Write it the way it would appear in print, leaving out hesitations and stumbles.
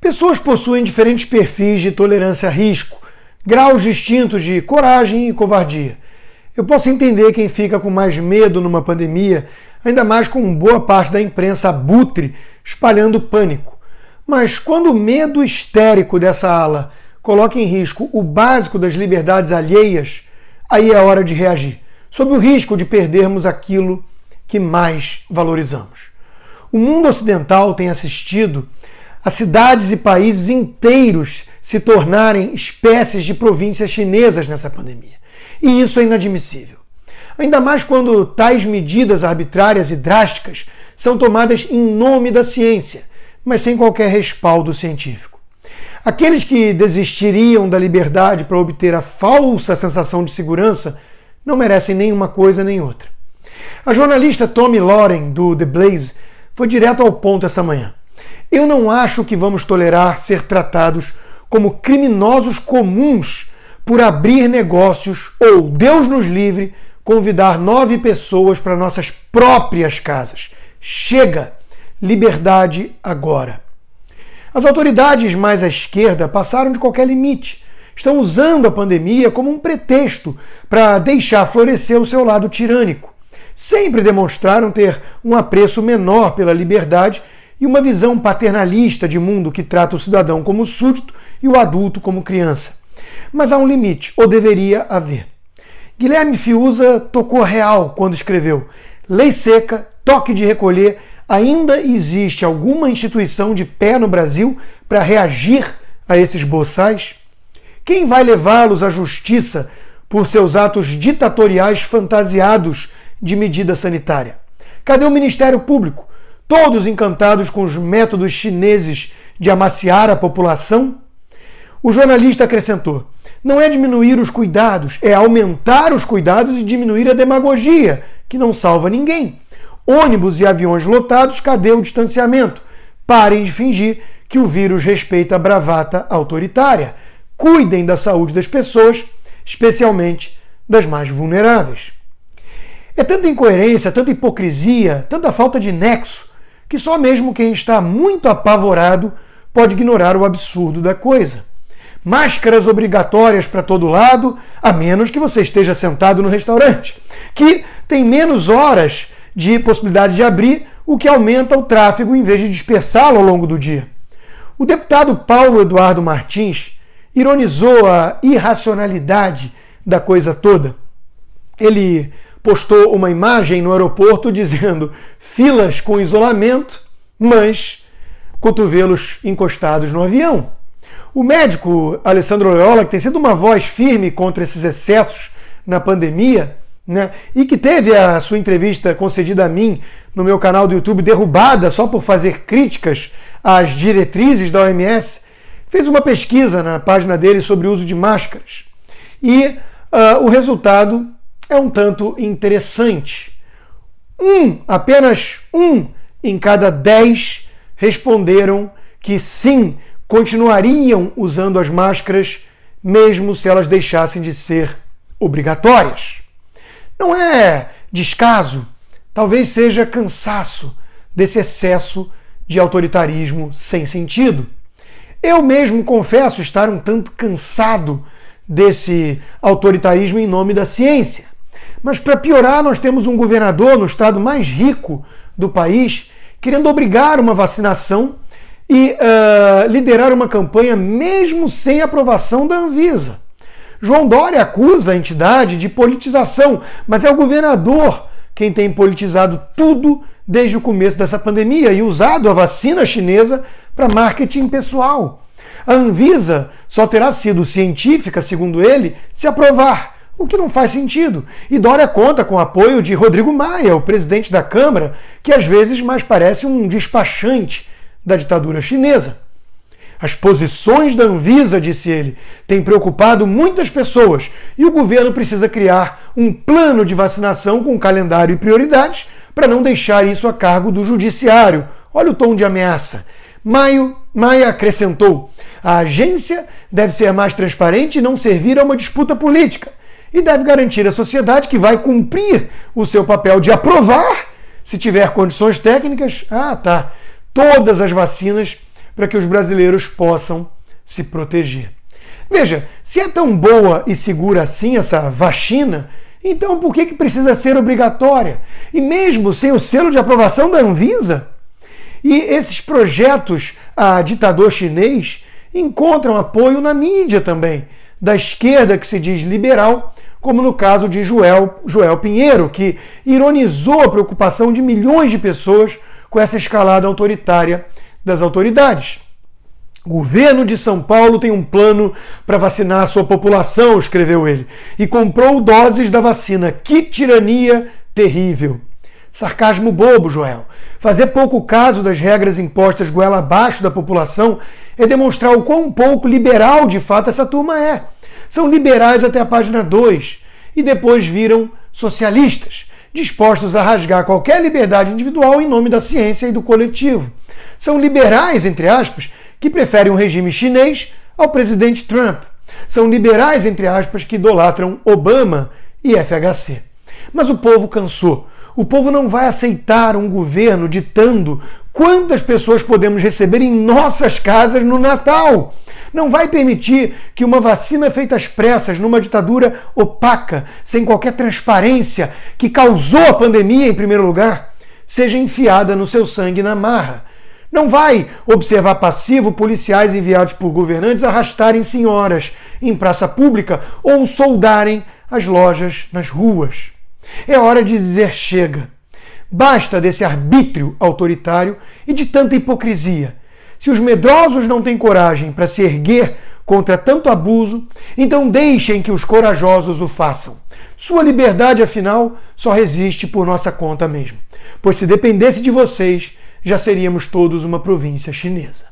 Pessoas possuem diferentes perfis de tolerância a risco, graus distintos de coragem e covardia. Eu posso entender quem fica com mais medo numa pandemia, ainda mais com boa parte da imprensa abutre espalhando pânico. Mas quando o medo histérico dessa ala coloca em risco o básico das liberdades alheias, aí é hora de reagir, sob o risco de perdermos aquilo que mais valorizamos. O mundo ocidental tem assistido a cidades e países inteiros se tornarem espécies de províncias chinesas nessa pandemia. E isso é inadmissível. Ainda mais quando tais medidas arbitrárias e drásticas são tomadas em nome da ciência, mas sem qualquer respaldo científico. Aqueles que desistiriam da liberdade para obter a falsa sensação de segurança não merecem nem uma coisa nem outra. A jornalista Tomi Lahren, do The Blaze, foi direto ao ponto essa manhã. Eu não acho que vamos tolerar ser tratados como criminosos comuns por abrir negócios ou, Deus nos livre, convidar 9 pessoas para nossas próprias casas. Chega! Liberdade agora. As autoridades mais à esquerda passaram de qualquer limite. Estão usando a pandemia como um pretexto para deixar florescer o seu lado tirânico. Sempre demonstraram ter um apreço menor pela liberdade e uma visão paternalista de mundo que trata o cidadão como súdito e o adulto como criança. Mas há um limite, ou deveria haver. Guilherme Fiuza tocou real quando escreveu: lei seca, toque de recolher, ainda existe alguma instituição de pé no Brasil para reagir a esses boçais? Quem vai levá-los à justiça por seus atos ditatoriais fantasiados de medida sanitária? Cadê o Ministério Público? Todos encantados com os métodos chineses de amaciar a população? O jornalista acrescentou: não é diminuir os cuidados, é aumentar os cuidados e diminuir a demagogia, que não salva ninguém. Ônibus e aviões lotados, cadê o distanciamento? Parem de fingir que o vírus respeita a bravata autoritária. Cuidem da saúde das pessoas, especialmente das mais vulneráveis. É tanta incoerência, tanta hipocrisia, tanta falta de nexo, que só mesmo quem está muito apavorado pode ignorar o absurdo da coisa. Máscaras obrigatórias para todo lado, a menos que você esteja sentado no restaurante, que tem menos horas de possibilidade de abrir, o que aumenta o tráfego em vez de dispersá-lo ao longo do dia. O deputado Paulo Eduardo Martins ironizou a irracionalidade da coisa toda. Ele postou uma imagem no aeroporto dizendo filas com isolamento, mas cotovelos encostados no avião. O médico Alessandro Loyola, que tem sido uma voz firme contra esses excessos na pandemia, e que teve a sua entrevista concedida a mim no meu canal do YouTube derrubada só por fazer críticas às diretrizes da OMS, fez uma pesquisa na página dele sobre o uso de máscaras. E o resultado é um tanto interessante. Apenas um em cada 10 responderam que sim, continuariam usando as máscaras, mesmo se elas deixassem de ser obrigatórias. Não é descaso, talvez seja cansaço desse excesso de autoritarismo sem sentido. Eu mesmo confesso estar um tanto cansado desse autoritarismo em nome da ciência. Mas para piorar, nós temos um governador no estado mais rico do país querendo obrigar uma vacinação e liderar uma campanha mesmo sem aprovação da Anvisa. João Dória acusa a entidade de politização, mas é o governador quem tem politizado tudo desde o começo dessa pandemia e usado a vacina chinesa para marketing pessoal. A Anvisa só terá sido científica, segundo ele, se aprovar, o que não faz sentido. E Dória conta com o apoio de Rodrigo Maia, o presidente da Câmara, que às vezes mais parece um despachante da ditadura chinesa. As posições da Anvisa, disse ele, têm preocupado muitas pessoas e o governo precisa criar um plano de vacinação com calendário e prioridades para não deixar isso a cargo do judiciário. Olha o tom de ameaça. Maia acrescentou: a agência deve ser mais transparente e não servir a uma disputa política e deve garantir à sociedade que vai cumprir o seu papel de aprovar, se tiver condições técnicas, todas as vacinas para que os brasileiros possam se proteger. Veja, se é tão boa e segura assim essa vacina, então por que precisa ser obrigatória? E mesmo sem o selo de aprovação da Anvisa? E esses projetos a ditador chinês encontram apoio na mídia também, da esquerda que se diz liberal, como no caso de Joel Pinheiro, que ironizou a preocupação de milhões de pessoas com essa escalada autoritária das autoridades. O governo de São Paulo tem um plano para vacinar a sua população, escreveu ele, e comprou doses da vacina. Que tirania terrível! Sarcasmo bobo, Joel. Fazer pouco caso das regras impostas goela abaixo da população é demonstrar o quão pouco liberal de fato essa turma é. São liberais até a página 2 e depois viram socialistas, dispostos a rasgar qualquer liberdade individual em nome da ciência e do coletivo. São liberais, entre aspas, que preferem um regime chinês ao presidente Trump. São liberais, entre aspas, que idolatram Obama e FHC. Mas o povo cansou. O povo não vai aceitar um governo ditando quantas pessoas podemos receber em nossas casas no Natal. Não vai permitir que uma vacina feita às pressas, numa ditadura opaca, sem qualquer transparência, que causou a pandemia em primeiro lugar, seja enfiada no seu sangue na marra. Não vai observar passivo policiais enviados por governantes arrastarem senhoras em praça pública ou soldarem as lojas nas ruas. É hora de dizer chega. Basta desse arbítrio autoritário e de tanta hipocrisia. Se os medrosos não têm coragem para se erguer contra tanto abuso, então deixem que os corajosos o façam. Sua liberdade, afinal, só resiste por nossa conta mesmo. Pois se dependesse de vocês, já seríamos todos uma província chinesa.